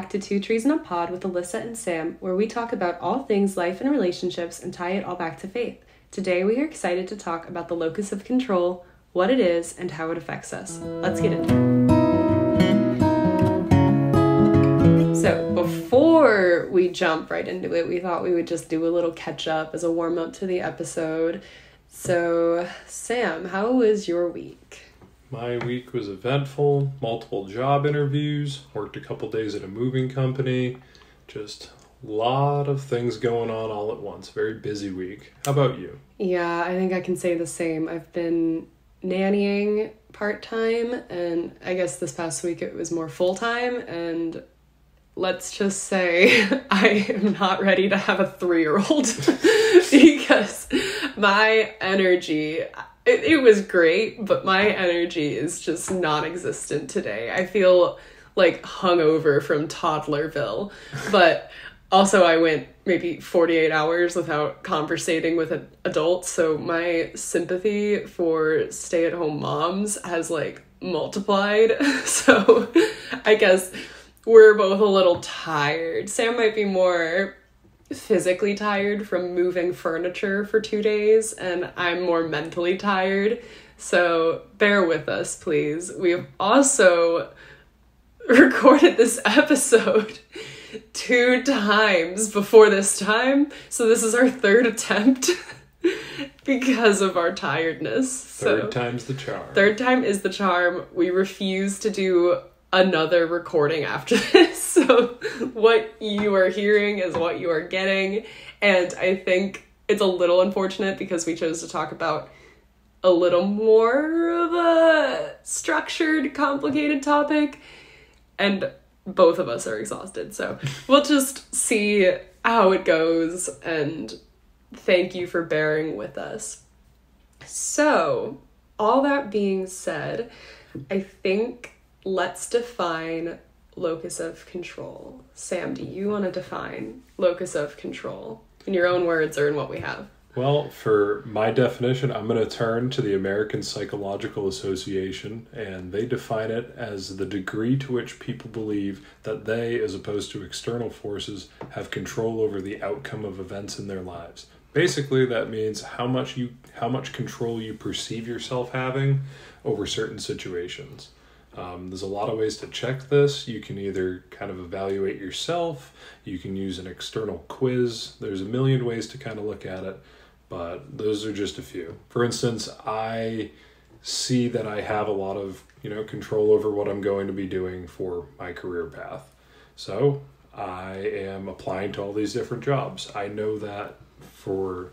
back to Two Trees in a Pod with Alyssa and Sam, where we talk about all things life and relationships and tie it all back to faith. Today we are excited to talk about the locus of control, what it is, and how it affects us. Let's get into it. So before we jump right into it, we thought we would just do a little catch up as a warm up to the episode. So Sam, how was your week? My week was eventful, multiple job interviews, worked a couple days at a moving company, just a lot of things going on all at once. Very busy week. How about you? Yeah, I think I can say the same. I've been nannying part-time, and I guess this past week it was more full-time, and let's just say I am not ready to have a 3-year-old because my energy... It was great, but my energy is just non-existent today. I feel like hungover from Toddlerville, but also I went maybe 48 hours without conversating with an adult, so my sympathy for stay-at-home moms has like multiplied. So I guess we're both a little tired. Sam might be more physically tired from moving furniture for 2 days, and I'm more mentally tired, so bear with us, please. We've also recorded this episode 2 times before this time, so this is our 3rd attempt because of our tiredness. Third time's the charm. 3rd time is the charm. We refuse to do another recording after this, so what you are hearing is what you are getting, and I think it's a little unfortunate because we chose to talk about a little more of a structured, complicated topic, and both of us are exhausted, so we'll just see how it goes, and thank you for bearing with us. So, all that being said, I think let's define locus of control. Sam, do you want to define locus of control in your own words or in what we have? Well, for my definition, I'm going to turn to the American Psychological Association, and they define it as the degree to which people believe that they, as opposed to external forces, have control over the outcome of events in their lives. Basically, that means how much control you perceive yourself having over certain situations. There's a lot of ways to check this. You can either kind of evaluate yourself, you can use an external quiz. There's a million ways to kind of look at it, but those are just a few. For instance, I see that I have a lot of, control over what I'm going to be doing for my career path. So I am applying to all these different jobs. I know that for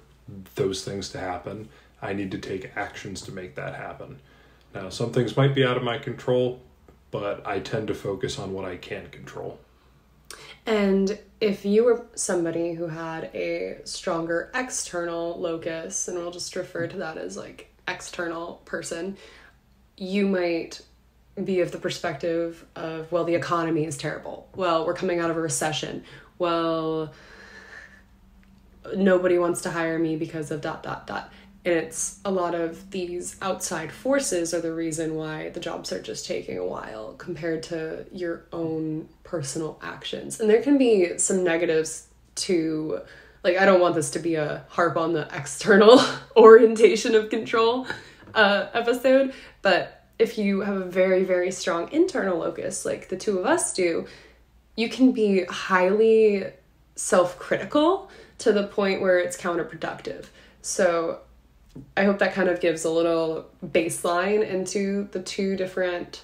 those things to happen, I need to take actions to make that happen. Now, some things might be out of my control, but I tend to focus on what I can control. And if you were somebody who had a stronger external locus, and we'll just refer to that as like external person, you might be of the perspective of, well, the economy is terrible. Well, we're coming out of a recession. Well, nobody wants to hire me because of ... And it's a lot of these outside forces are the reason why the job search is taking a while compared to your own personal actions. And there can be some negatives to, like, I don't want this to be a harp on the external orientation of control episode, but if you have a very, very strong internal locus, like the two of us do, you can be highly self-critical to the point where it's counterproductive. So I hope that kind of gives a little baseline into the two different,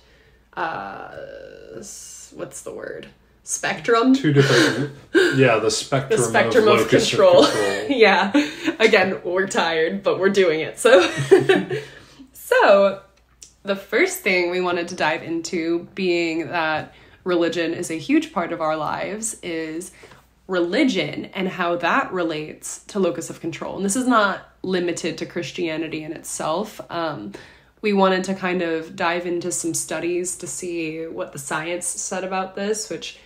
what's the word? Spectrum? Two different, the spectrum, of control. Yeah. Again, we're tired, but we're doing it. So, so the first thing we wanted to dive into, being that religion is a huge part of our lives, is religion and how that relates to locus of control. And this is not limited to Christianity in itself. We wanted to kind of dive into some studies to see what the science said about this, which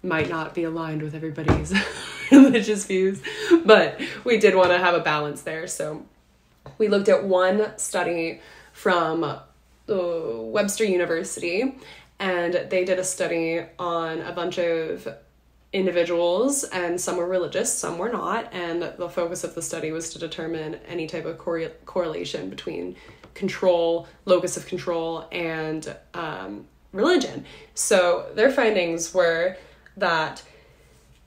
might not be aligned with everybody's religious views, but we did want to have a balance there. So we looked at one study from Webster University, And they did a study on a bunch of individuals, and some were religious, some were not, and the focus of the study was to determine any type of correlation between control, locus of control, and religion. So their findings were that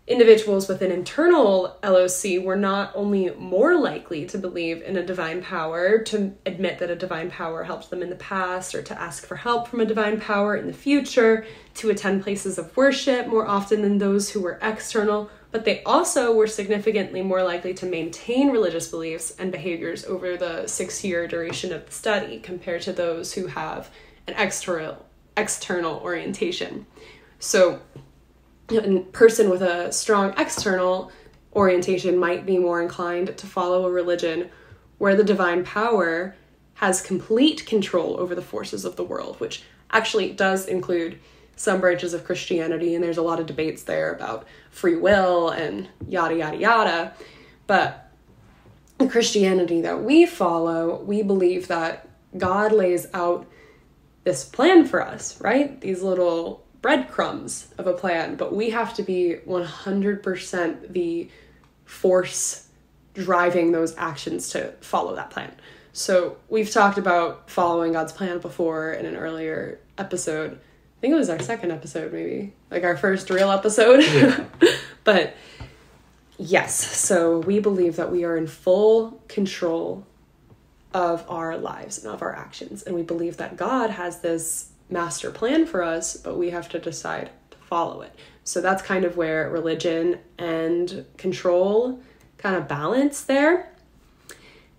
individuals with an internal LOC were not only more likely to believe in a divine power, to admit that a divine power helped them in the past, or to ask for help from a divine power in the future, to attend places of worship more often than those who were external, but they also were significantly more likely to maintain religious beliefs and behaviors over the 6-year duration of the study compared to those who have an external orientation. So a person with a strong external orientation might be more inclined to follow a religion where the divine power has complete control over the forces of the world, which actually does include some branches of Christianity, and there's a lot of debates there about free will and yada, yada, yada. But the Christianity that we follow, we believe that God lays out this plan for us, right? These little breadcrumbs of a plan, but we have to be 100% the force driving those actions to follow that plan. So we've talked about following God's plan before in an earlier episode. I think it was our second episode, maybe, like our first real episode. Yeah. But yes, so we believe that we are in full control of our lives and of our actions. And we believe that God has this master plan for us, but we have to decide to follow it. So that's kind of where religion and control kind of balance there.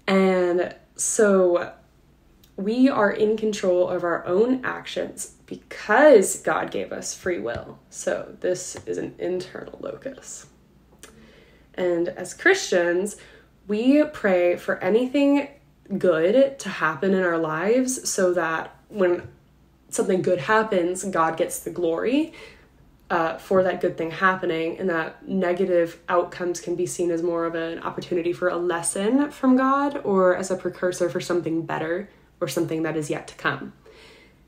And so we are in control of our own actions because God gave us free will. So this is an internal locus. And as Christians, we pray for anything good to happen in our lives so that when something good happens, God gets the glory for that good thing happening, and that negative outcomes can be seen as more of an opportunity for a lesson from God or as a precursor for something better or something that is yet to come.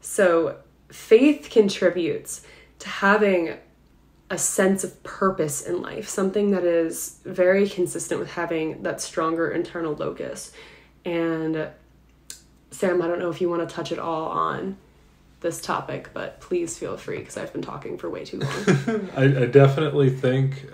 So faith contributes to having a sense of purpose in life, something that is very consistent with having that stronger internal locus. And Sam, I don't know if you want to touch it all on this topic, but please feel free because I've been talking for way too long. I definitely think,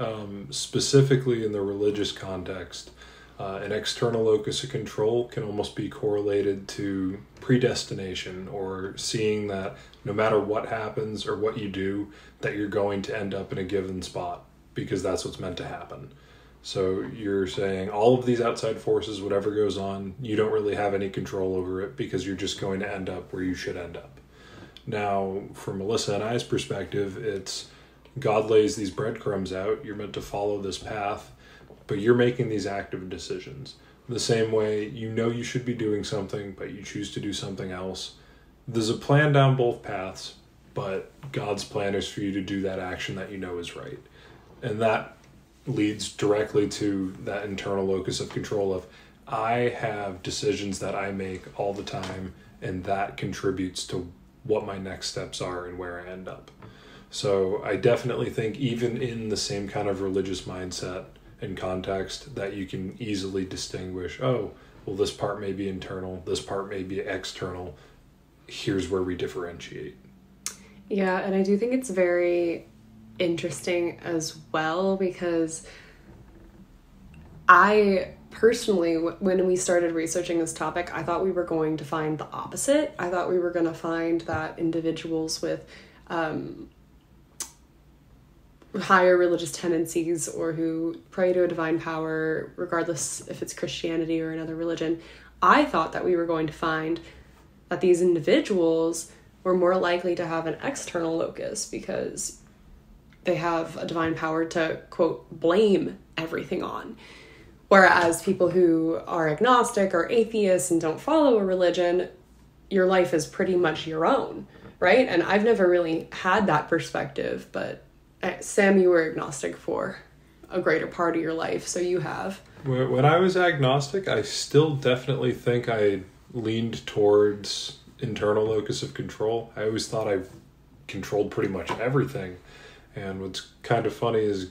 specifically in the religious context, an external locus of control can almost be correlated to predestination, or seeing that no matter what happens or what you do, that you're going to end up in a given spot because that's what's meant to happen. So you're saying all of these outside forces, whatever goes on, you don't really have any control over it because you're just going to end up where you should end up. Now, from Melissa and I's perspective, it's God lays these breadcrumbs out. You're meant to follow this path, but you're making these active decisions. The same way you know you should be doing something, but you choose to do something else. There's a plan down both paths, but God's plan is for you to do that action that you know is right. And that leads directly to that internal locus of control of, I have decisions that I make all the time, and that contributes to what my next steps are and where I end up. So I definitely think even in the same kind of religious mindset and context that you can easily distinguish, oh, well, this part may be internal, this part may be external. Here's where we differentiate. Yeah, and I do think it's very interesting as well because I personally, when we started researching this topic, I thought we were going to find the opposite. I thought we were going to find that individuals with higher religious tendencies or who pray to a divine power, regardless if it's Christianity or another religion, I thought that we were going to find that these individuals were more likely to have an external locus because they have a divine power to, quote, blame everything on. Whereas people who are agnostic or atheists and don't follow a religion, your life is pretty much your own, right? And I've never really had that perspective, but Sam, you were agnostic for a greater part of your life, so you have. When I was agnostic, I still definitely think I leaned towards internal locus of control. I always thought I controlled pretty much everything. And what's kind of funny is,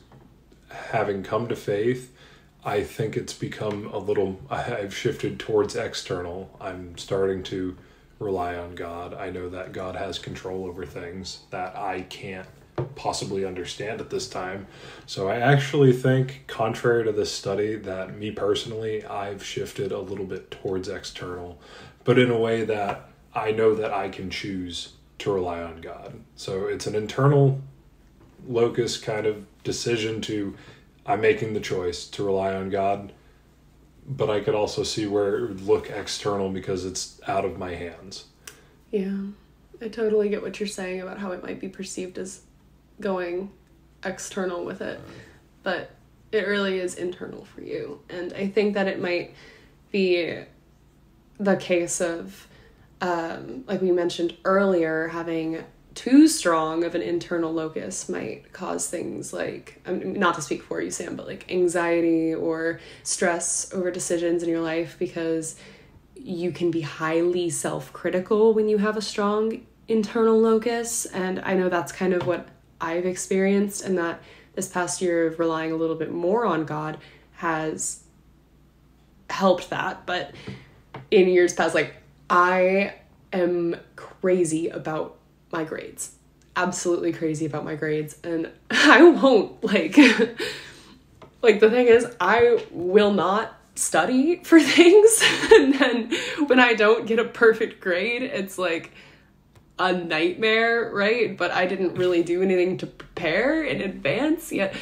having come to faith, I think it's become I've shifted towards external. I'm starting to rely on God. I know that God has control over things that I can't possibly understand at this time. So I actually think, contrary to this study, that me personally, I've shifted a little bit towards external, but in a way that I know that I can choose to rely on God. So it's an internal locus kind of decision I'm making the choice to rely on God, but I could also see where it would look external because it's out of my hands. Yeah, I totally get what you're saying about how it might be perceived as going external with it, but it really is internal for you. And I think that it might be the case of, like we mentioned earlier, having too strong of an internal locus might cause things like, not to speak for you, Sam, but like anxiety or stress over decisions in your life, because you can be highly self-critical when you have a strong internal locus. And I know that's kind of what I've experienced, and that this past year of relying a little bit more on God has helped that. But in years past, like, I am crazy about my grades, absolutely crazy about my grades, and I won't like the thing is, I will not study for things, and then when I don't get a perfect grade, it's like a nightmare, right? But I didn't really do anything to prepare in advance, yet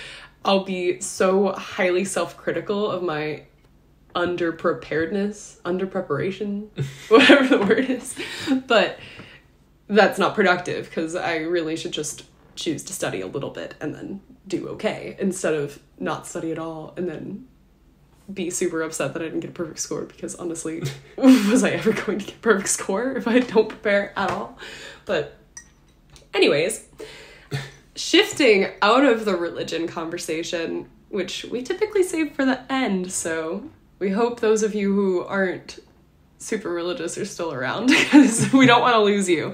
I'll be so highly self-critical of my under-preparation, whatever the word is, but that's not productive, because I really should just choose to study a little bit and then do okay, instead of not study at all and then be super upset that I didn't get a perfect score, because honestly, was I ever going to get a perfect score if I don't prepare at all? But anyways, shifting out of the religion conversation, which we typically save for the end, so we hope those of you who aren't super religious are still around, because we don't want to lose you.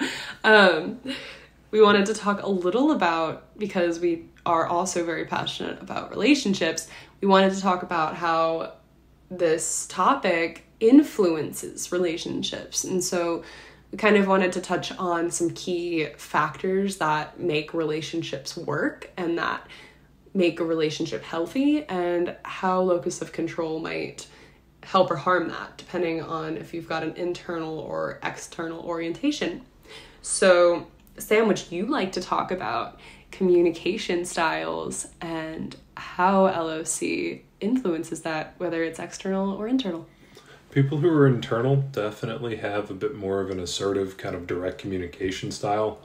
We wanted to talk a little about, because we are also very passionate about relationships, we wanted to talk about how this topic influences relationships. And so we kind of wanted to touch on some key factors that make relationships work and that make a relationship healthy, and how locus of control might help or harm that, depending on if you've got an internal or external orientation. So, Sam, would you like to talk about communication styles and how LOC influences that, whether it's external or internal? People who are internal definitely have a bit more of an assertive, kind of direct communication style.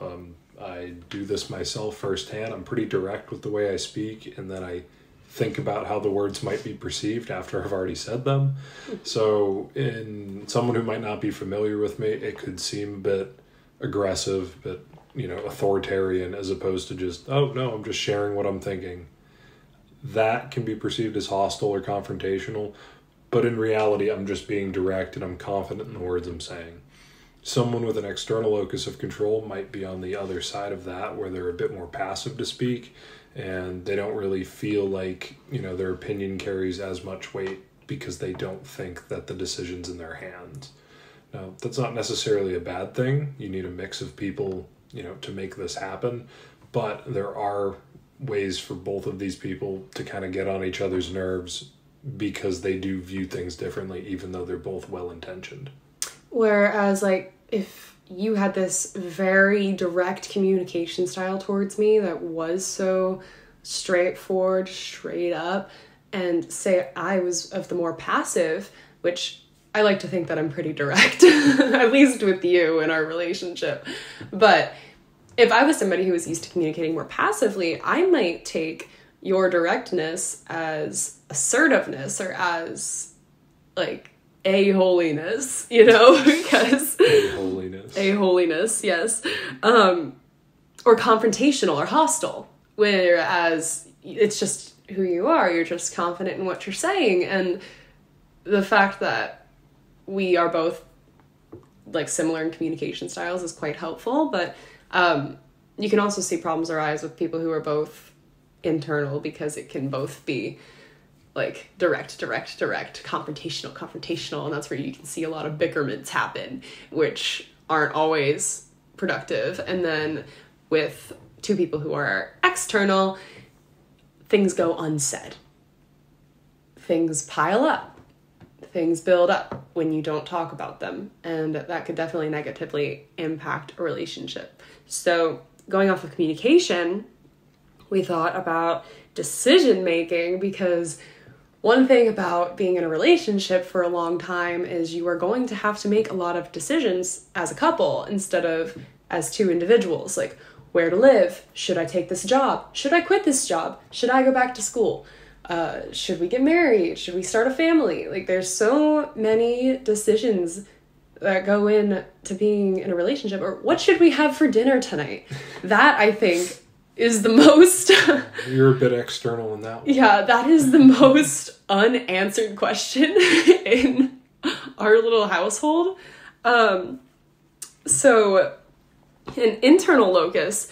I do this myself firsthand. I'm pretty direct with the way I speak, and then I think about how the words might be perceived after I've already said them. So in someone who might not be familiar with me, it could seem a bit aggressive, but authoritarian, as opposed to just, oh no, I'm just sharing what I'm thinking. That can be perceived as hostile or confrontational, but in reality, I'm just being direct and I'm confident in the words I'm saying. Someone with an external locus of control might be on the other side of that, where they're a bit more passive to speak, and they don't really feel like, their opinion carries as much weight, because they don't think that the decision's in their hands. Now, that's not necessarily a bad thing. You need a mix of people, to make this happen, but there are ways for both of these people to kind of get on each other's nerves, because they do view things differently, even though they're both well-intentioned. Whereas, if you had this very direct communication style towards me that was so straightforward, straight up, and say I was of the more passive, which I like to think that I'm pretty direct, at least with you in our relationship. But if I was somebody who was used to communicating more passively, I might take your directness as assertiveness, or as a-holiness, because a-holiness, yes, or confrontational or hostile, whereas it's just who you are. You're just confident in what you're saying, and the fact that we are both similar in communication styles is quite helpful. But you can also see problems arise with people who are both internal, because it can both be like direct, confrontational, and that's where you can see a lot of bickerments happen, which aren't always productive. And then with two people who are external, things go unsaid. Things pile up. Things build up when you don't talk about them, and that could definitely negatively impact a relationship. So going off of communication, we thought about decision making, because one thing about being in a relationship for a long time is you are going to have to make a lot of decisions as a couple instead of as two individuals. Like, where to live? Should I take this job? Should I quit this job? Should I go back to school? Should we get married? Should we start a family? Like, there's so many decisions that go in to being in a relationship. Or what should we have for dinner tonight? That, I think, is the most... You're a bit external in that one. Yeah, that is the most unanswered question in our little household. So an internal locus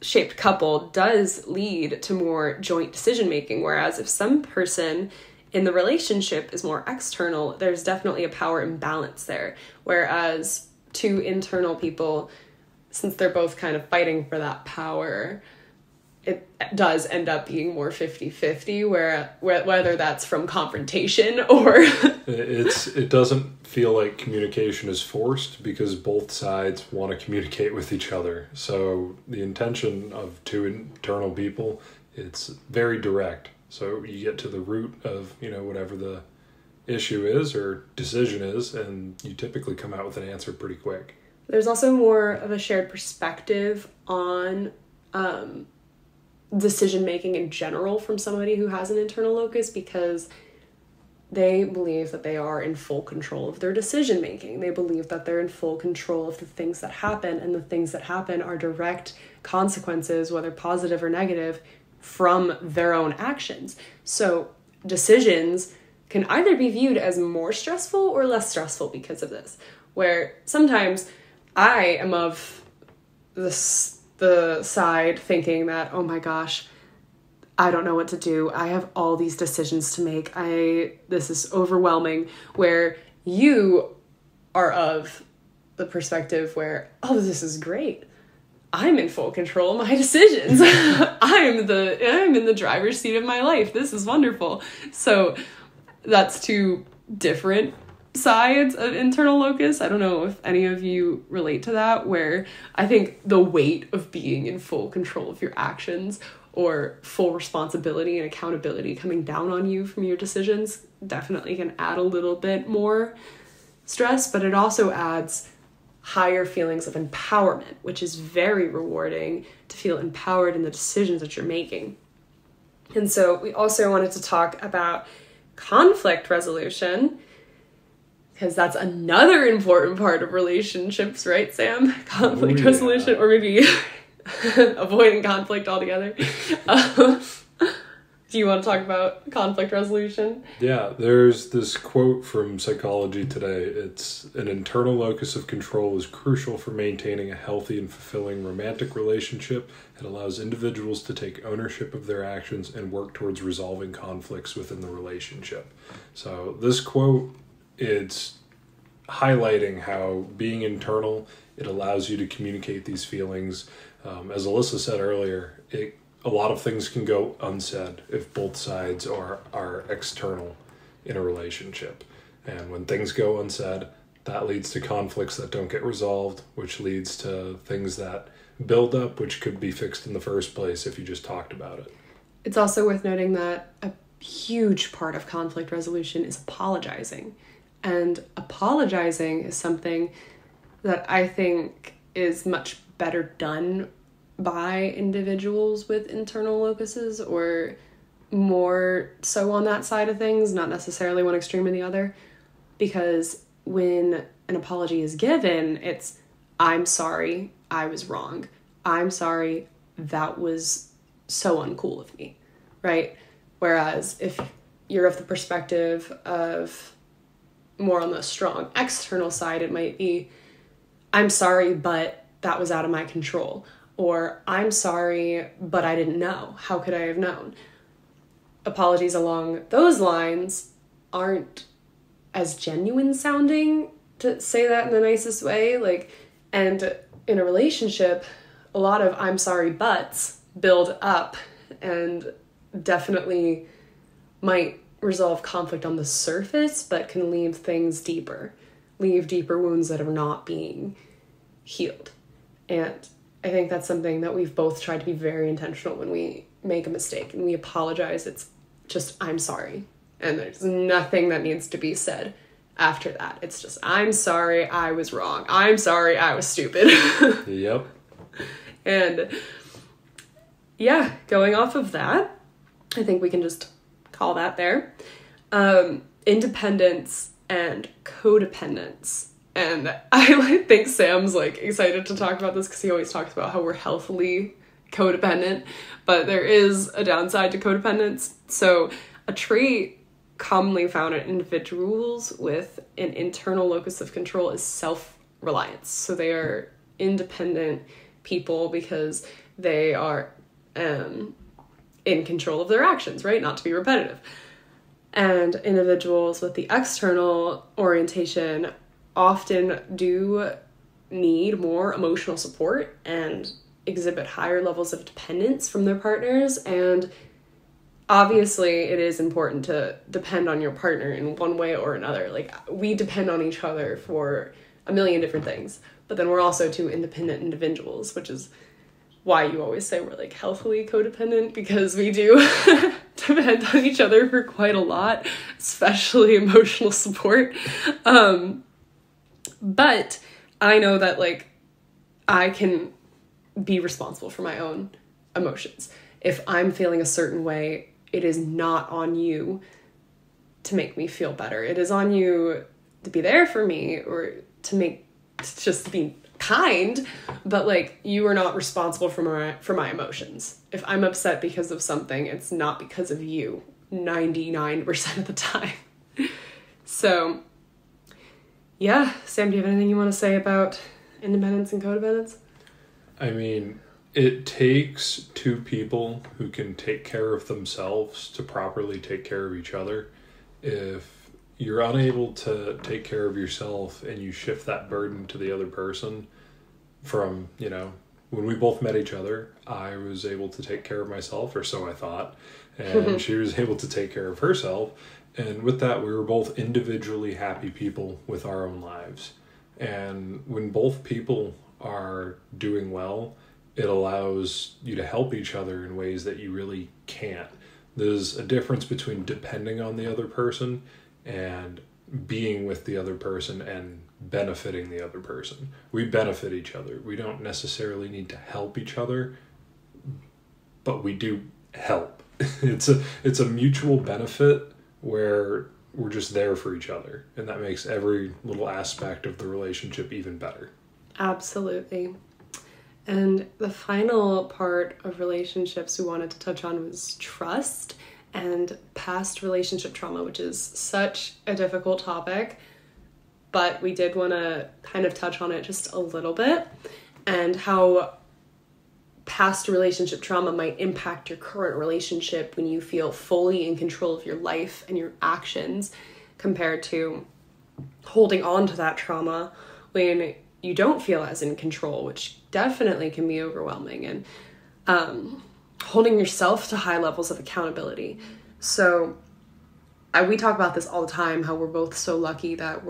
shaped couple does lead to more joint decision making, whereas if some person in the relationship is more external, there's definitely a power imbalance there. Whereas two internal people, since they're both kind of fighting for that power, it does end up being more 50-50, whether that's from confrontation or... It doesn't feel like communication is forced, because both sides want to communicate with each other. So the intention of two internal people, it's very direct. So you get to the root of, whatever the issue is or decision is, and you typically come out with an answer pretty quick. There's also more of a shared perspective on decision-making in general from somebody who has an internal locus, because they believe that they are in full control of their decision-making. They believe that they're in full control of the things that happen, and the things that happen are direct consequences, whether positive or negative, from their own actions. So decisions can either be viewed as more stressful or less stressful because of this, where sometimes I am of the side thinking that, oh my gosh, I don't know what to do. I have all these decisions to make. This is overwhelming. Where you are of the perspective where, oh, this is great. I'm in full control of my decisions. I'm in the driver's seat of my life. This is wonderful. So that's two different sides of internal locus. I don't know if any of you relate to that, where I think the weight of being in full control of your actions or full responsibility and accountability coming down on you from your decisions definitely can add a little bit more stress, but it also adds higher feelings of empowerment, which is very rewarding to feel empowered in the decisions that you're making. And so we also wanted to talk about conflict resolution, because that's another important part of relationships, right, Sam? Conflict resolution, or maybe avoiding conflict altogether. Do you want to talk about conflict resolution? Yeah, there's this quote from Psychology Today. It's, an internal locus of control is crucial for maintaining a healthy and fulfilling romantic relationship. It allows individuals to take ownership of their actions and work towards resolving conflicts within the relationship. So this quote, it's highlighting how being internal, it allows you to communicate these feelings. As Alyssa said earlier, a lot of things can go unsaid if both sides are external in a relationship. And when things go unsaid, that leads to conflicts that don't get resolved, which leads to things that build up, which could be fixed in the first place if you just talked about it. It's also worth noting that a huge part of conflict resolution is apologizing. And apologizing is something that I think is much better done by individuals with internal locuses, or more so on that side of things, not necessarily one extreme or the other. Because when an apology is given, it's, I'm sorry, I was wrong. I'm sorry, that was so uncool of me, right? Whereas if you're of the perspective of more on the strong external side, it might be, I'm sorry, but that was out of my control. or I'm sorry, but I didn't know. How could I have known? Apologies along those lines aren't as genuine sounding, to say that in the nicest way. Like, and in a relationship, a lot of I'm sorry buts build up and definitely might resolve conflict on the surface, but can leave things deeper, leave deeper wounds that are not being healed. And I think that's something that we've both tried to be very intentional when we make a mistake and we apologize. It's just, I'm sorry. And there's nothing that needs to be said after that. It's just, I'm sorry, I was wrong. I'm sorry, I was stupid. Yep. And yeah, going off of that, I think we can just call that there. Independence and codependence. And I think Sam's like excited to talk about this because he always talks about how we're healthily codependent, but there is a downside to codependence. So a trait commonly found in individuals with an internal locus of control is self-reliance. So they are independent people because they are in control of their actions, right? Not to be repetitive. And individuals with the external orientation often do need more emotional support and exhibit higher levels of dependence from their partners. And obviously it is important to depend on your partner in one way or another. Like, we depend on each other for a million different things, but then we're also two independent individuals, which is why you always say we're like healthily codependent, because we do depend on each other for quite a lot, especially emotional support. But I know that like I can be responsible for my own emotions. If I'm feeling a certain way, it is not on you to make me feel better. It is on you to be there for me, or to just be kind, but like, you are not responsible for my emotions. If I'm upset because of something, it's not because of you 99% of the time. So yeah, Sam, do you have anything you want to say about independence and codependence? I mean, it takes two people who can take care of themselves to properly take care of each other. If you're unable to take care of yourself and you shift that burden to the other person, from, when we both met each other, I was able to take care of myself, or so I thought, and she was able to take care of herself. And with that, we were both individually happy people with our own lives. And when both people are doing well, it allows you to help each other in ways that you really can't. There's a difference between depending on the other person and being with the other person and benefiting the other person. We benefit each other. We don't necessarily need to help each other, but we do help. It's a mutual benefit where we're just there for each other, and that makes every little aspect of the relationship even better. Absolutely. And the final part of relationships we wanted to touch on was trust and past relationship trauma, which is such a difficult topic, but we did want to kind of touch on it just a little bit, and how past relationship trauma might impact your current relationship when you feel fully in control of your life and your actions, compared to holding on to that trauma when you don't feel as in control, which definitely can be overwhelming, and holding yourself to high levels of accountability. So we talk about this all the time, how we're both so lucky that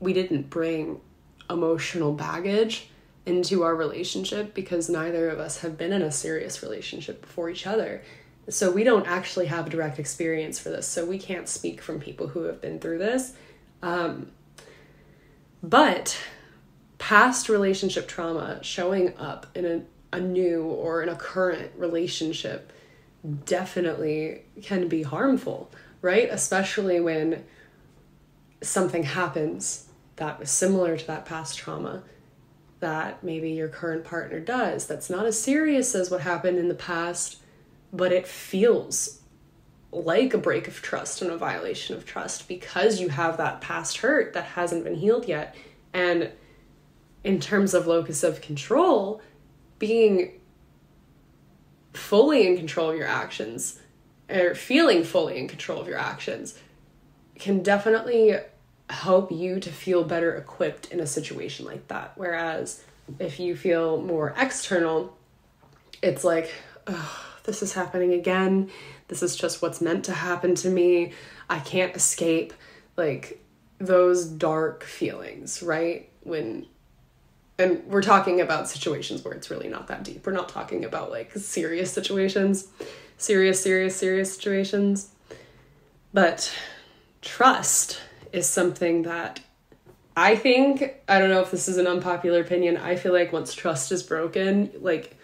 we didn't bring emotional baggage into our relationship, because neither of us have been in a serious relationship before each other. So we don't actually have direct experience for this. So we can't speak from people who have been through this. But past relationship trauma showing up in a new or in a current relationship definitely can be harmful, right? Especially when something happens that was similar to that past trauma that maybe your current partner does. That's not as serious as what happened in the past, but it feels like a break of trust and a violation of trust because you have that past hurt that hasn't been healed yet. And in terms of locus of control, being fully in control of your actions, or feeling fully in control of your actions, can definitely help you to feel better equipped in a situation like that. Whereas if you feel more external, it's like, oh, this is happening again. This is just what's meant to happen to me. I can't escape. Like those dark feelings, right? And we're talking about situations where it's really not that deep. We're not talking about like serious situations, serious situations. But trust is something that I don't know if this is an unpopular opinion, I feel like once trust is broken, like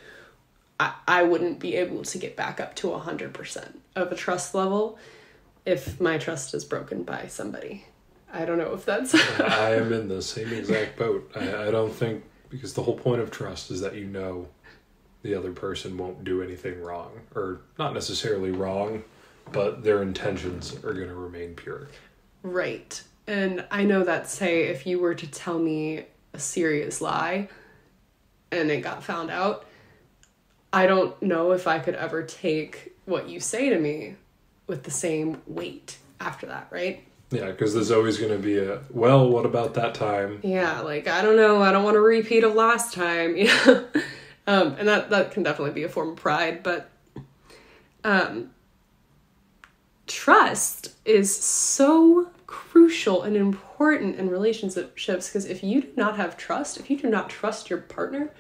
I wouldn't be able to get back up to 100% of a trust level if my trust is broken by somebody. I don't know if that's... I am in the same exact boat. I don't think, because the whole point of trust is that you know the other person won't do anything wrong, or not necessarily wrong, but their intentions are going to remain pure. Right. And I know that, say, if you were to tell me a serious lie and it got found out, I don't know if I could ever take what you say to me with the same weight after that, right? Yeah, because there's always going to be a, well, what about that time? Yeah, like, I don't know, I don't want to repeat of last time. Yeah. And that can definitely be a form of pride, but trust is so crucial and important in relationships, because if you do not have trust, if you do not trust your partner,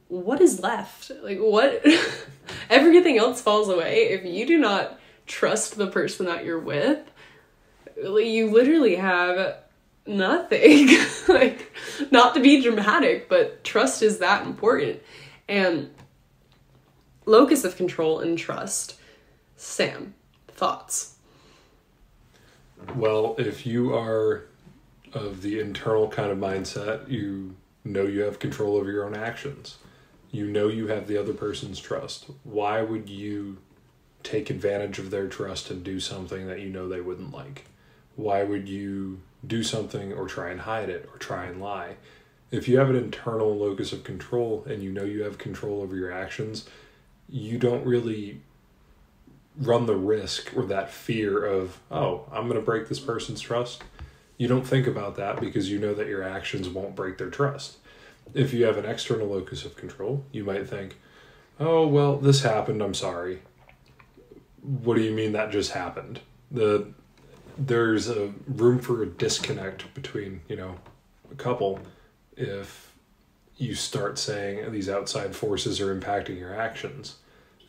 what is left? Like, what? Everything else falls away. If you do not trust the person that you're with, you literally have nothing. Like, not to be dramatic, but trust is that important. And locus of control and trust. Sam, thoughts? Well, if you are of the internal kind of mindset, you know you have control over your own actions. You know you have the other person's trust. Why would you take advantage of their trust and do something that you know they wouldn't like? Why would you do something or try and hide it or try and lie? If you have an internal locus of control and you know you have control over your actions, you don't really run the risk or that fear of, oh, I'm going to break this person's trust. You don't think about that because you know that your actions won't break their trust. If you have an external locus of control, you might think, oh, well, this happened, I'm sorry. What do you mean that just happened? There's a room for a disconnect between, a couple if you start saying these outside forces are impacting your actions,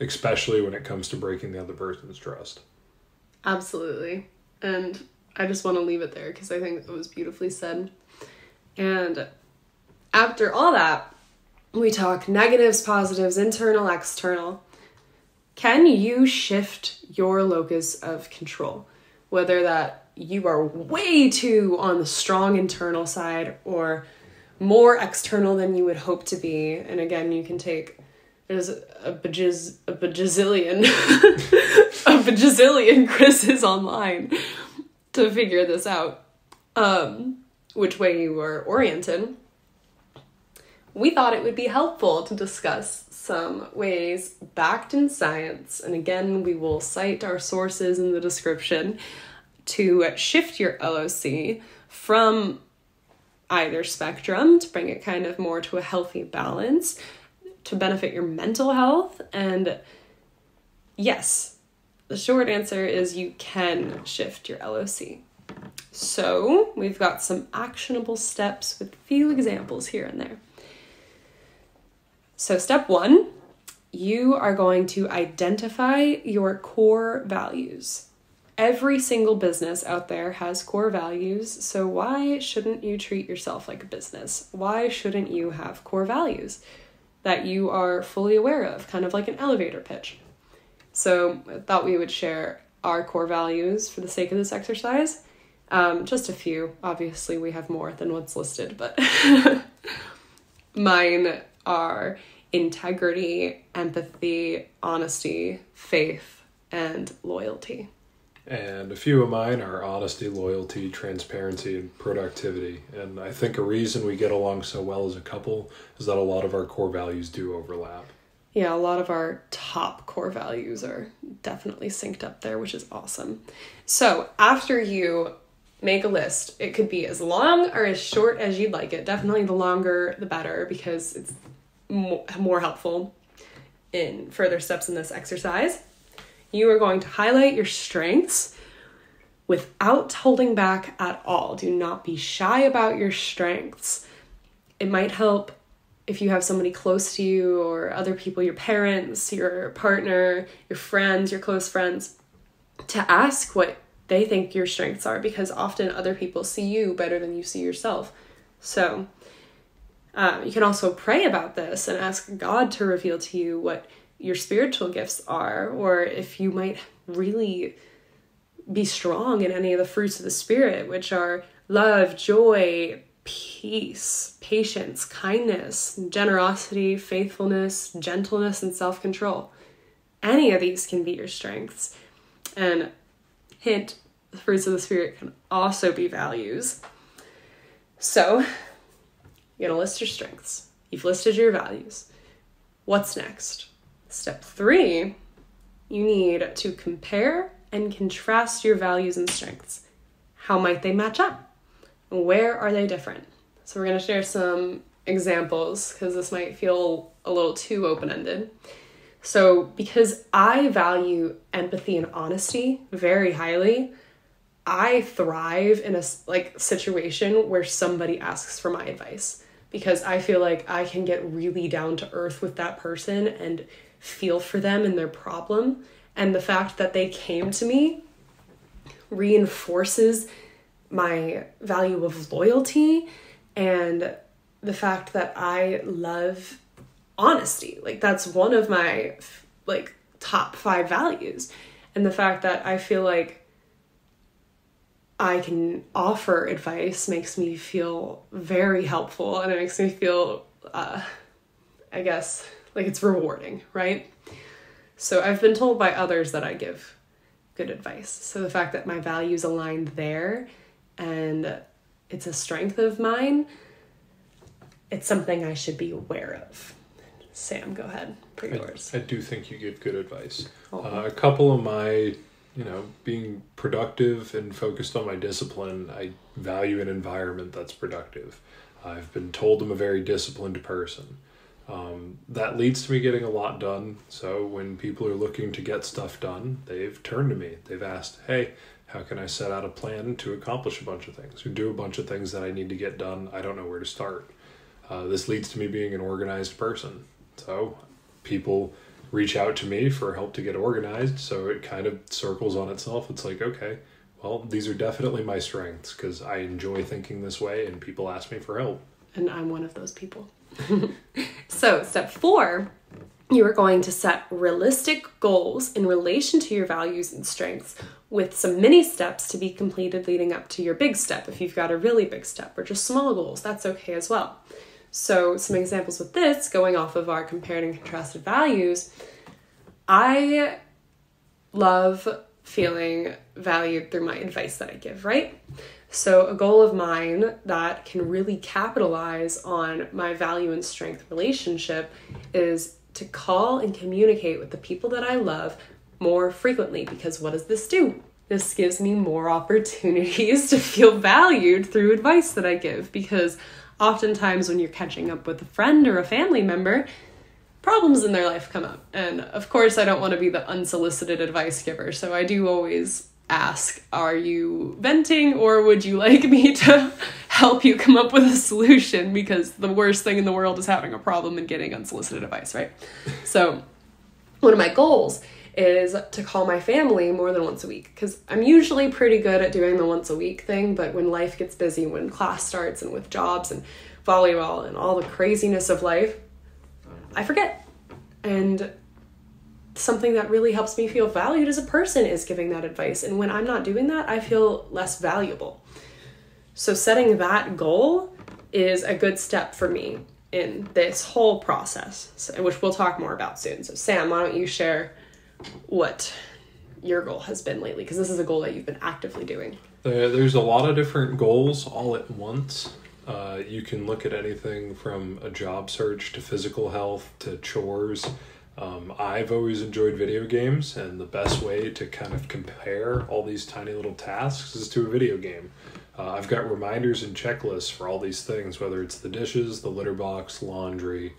especially when it comes to breaking the other person's trust. Absolutely. And I just want to leave it there because I think it was beautifully said. And after all that, we talk negatives, positives, internal, external. Can you shift your locus of control? Whether that you are way too on the strong internal side or more external than you would hope to be. And again, you can take, there's a bajillion quizzes online to figure this out, which way you are oriented. We thought it would be helpful to discuss some ways backed in science, and again, we will cite our sources in the description, to shift your LOC from either spectrum to bring it kind of more to a healthy balance, to benefit your mental health. And yes, the short answer is you can shift your LOC. So we've got some actionable steps with a few examples here and there. So step 1, you are going to identify your core values. Every single business out there has core values, so why shouldn't you treat yourself like a business? Why shouldn't you have core values that you are fully aware of, kind of like an elevator pitch? So I thought we would share our core values for the sake of this exercise. Just a few. Obviously, we have more than what's listed, but mine are integrity, empathy, honesty, faith, and loyalty. And a few of mine are honesty, loyalty, transparency, and productivity. And I think a reason we get along so well as a couple is that a lot of our core values do overlap. Yeah, a lot of our top core values are definitely synced up there, which is awesome. So after you make a list, it could be as long or as short as you'd like it. Definitely the longer, the better, because it's more helpful in further steps in this exercise. You are going to highlight your strengths without holding back at all. Do not be shy about your strengths. It might help if you have somebody close to you or other people, your parents, your partner, your friends, your close friends, to ask what they think your strengths are, because often other people see you better than you see yourself. So you can also pray about this and ask God to reveal to you what your spiritual gifts are, or if you might really be strong in any of the fruits of the Spirit, which are love, joy, peace, patience, kindness, generosity, faithfulness, gentleness, and self-control. Any of these can be your strengths. And hint, the fruits of the Spirit can also be values. So you're going to list your strengths. You've listed your values. What's next? Step 3, you need to compare and contrast your values and strengths. How might they match up? Where are they different? So we're going to share some examples because this might feel a little too open-ended. So because I value empathy and honesty very highly, I thrive in a situation where somebody asks for my advice, because I feel like I can get really down to earth with that person and feel for them and their problem. And the fact that they came to me reinforces my value of loyalty and the fact that I love honesty. That's one of my top 5 values. And the fact that I feel like I can offer advice makes me feel very helpful, and it makes me feel, I guess, like it's rewarding, right? So I've been told by others that I give good advice. So the fact that my values aligned there and it's a strength of mine, it's something I should be aware of. Sam, go ahead for yours. I do think you give good advice. Oh. A couple of my, being productive and focused on my discipline, I value an environment that's productive. I've been told I'm a very disciplined person. That leads to me getting a lot done. So when people are looking to get stuff done, they've turned to me. They've asked, hey, how can I set out a plan to accomplish a bunch of things or do a bunch of things that I need to get done? I don't know where to start. This leads to me being an organized person. So people reach out to me for help to get organized. So it kind of circles on itself. It's like, okay, well, these are definitely my strengths because I enjoy thinking this way and people ask me for help. And I'm one of those people. So step 4, you are going to set realistic goals in relation to your values and strengths with some mini steps to be completed leading up to your big step. If you've got a really big step or just small goals, that's okay as well. So some examples with this, going off of our compared and contrasted values, I love feeling valued through my advice that I give, right? So a goal of mine that can really capitalize on my value and strength relationship is to call and communicate with the people that I love more frequently, because what does this do? This gives me more opportunities to feel valued through advice that I give, because oftentimes when you're catching up with a friend or a family member, problems in their life come up. And of course, I don't want to be the unsolicited advice giver. So I do always ask, are you venting or would you like me to help you come up with a solution? Because the worst thing in the world is having a problem and getting unsolicited advice, right? So one of my goals is to call my family more than once a week, because I'm usually pretty good at doing the once a week thing, but when life gets busy, when class starts and with jobs and volleyball and all the craziness of life, I forget. And something that really helps me feel valued as a person is giving that advice. And when I'm not doing that, I feel less valuable. So setting that goal is a good step for me in this whole process, which we'll talk more about soon. So Sam, why don't you share what your goal has been lately, because this is a goal that you've been actively doing. There's a lot of different goals all at once. You can look at anything from a job search to physical health to chores. I've always enjoyed video games, and the best way to kind of compare all these tiny little tasks is to a video game. I've got reminders and checklists for all these things, whether it's the dishes, the litter box, laundry,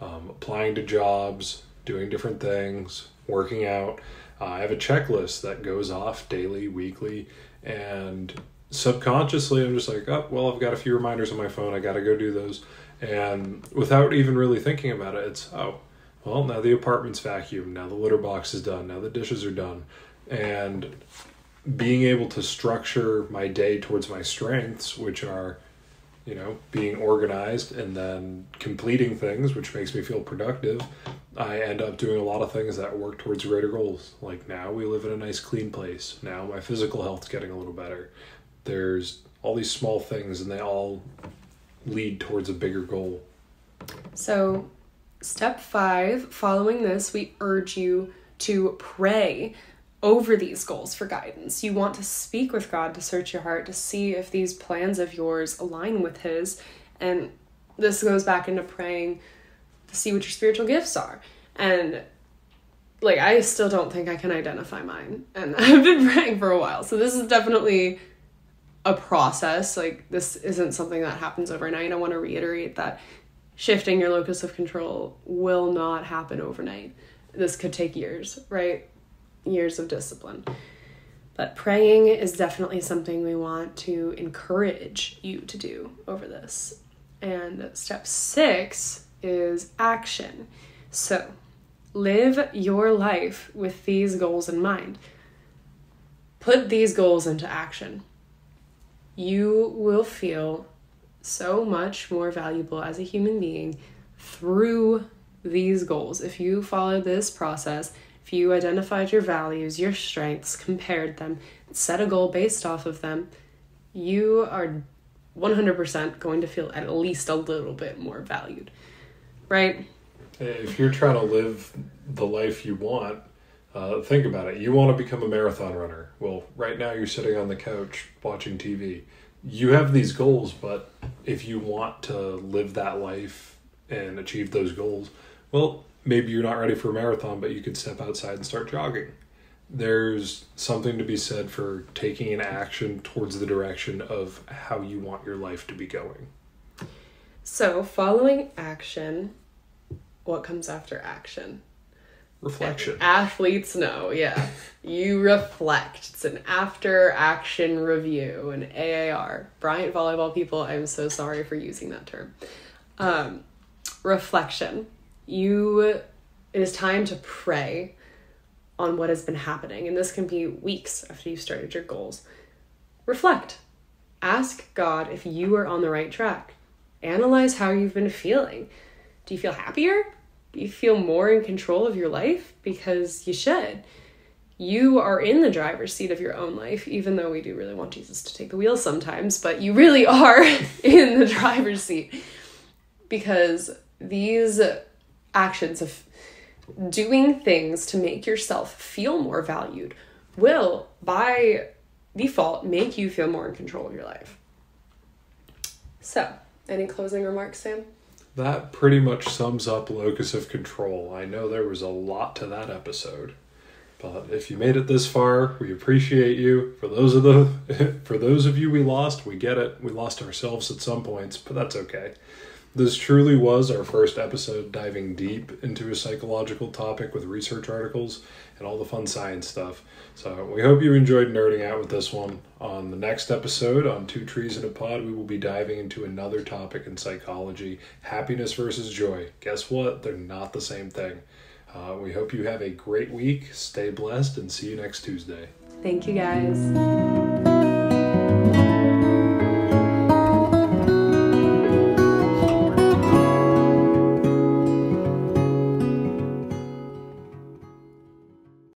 applying to jobs, doing different things, working out. I have a checklist that goes off daily, weekly, and subconsciously I'm just like, oh, well, I've got a few reminders on my phone, I gotta go do those. And without even really thinking about it, it's, oh, well, now the apartment's vacuumed, now the litter box is done, now the dishes are done. And being able to structure my day towards my strengths, which are, being organized and then completing things, which makes me feel productive, I end up doing a lot of things that work towards greater goals. Like now we live in a nice clean place. Now my physical health's getting a little better. There's all these small things and they all lead towards a bigger goal. So step 5, following this, we urge you to pray over these goals for guidance. You want to speak with God to search your heart, to see if these plans of yours align with His. And this goes back into praying to see what your spiritual gifts are. And I still don't think I can identify mine. And I've been praying for a while. So this is definitely a process. This isn't something that happens overnight. I want to reiterate that shifting your locus of control will not happen overnight. This could take years, right? Years of discipline. But praying is definitely something we want to encourage you to do over this. And step 6 is action. So live your life with these goals in mind. Put these goals into action. You will feel so much more valuable as a human being through these goals. If you follow this process, if you identified your values, your strengths, compared them, set a goal based off of them, you are 100% going to feel at least a little bit more valued, right? If you're trying to live the life you want, think about it. You want to become a marathon runner. Well, right now you're sitting on the couch watching TV. You have these goals, but if you want to live that life and achieve those goals, well, maybe you're not ready for a marathon, but you could step outside and start jogging. There's something to be said for taking an action towards the direction of how you want your life to be going. So, following action, what comes after action? Reflection. Athletes know, yeah. You reflect. It's an after-action review, an AAR. Bryant volleyball people, I'm so sorry for using that term. Reflection. It is time to pray on what has been happening. And this can be weeks after you've started your goals. Reflect. Ask God if you are on the right track. Analyze how you've been feeling. Do you feel happier? Do you feel more in control of your life? Because you should. You are in the driver's seat of your own life, even though we do really want Jesus to take the wheel sometimes, but you really are in the driver's seat. Because these actions of doing things to make yourself feel more valued will, by default, make you feel more in control of your life. So, any closing remarks, Sam? That pretty much sums up Locus of Control. I know there was a lot to that episode, but if you made it this far, we appreciate you. For those of you we lost, we get it. We lost ourselves at some points, but that's okay. This truly was our first episode diving deep into a psychological topic with research articles and all the fun science stuff. So we hope you enjoyed nerding out with this one. On the next episode, on Two Trees in a Pod, we will be diving into another topic in psychology, happiness versus joy. Guess what? They're not the same thing. We hope you have a great week. Stay blessed and see you next Tuesday. Thank you, guys.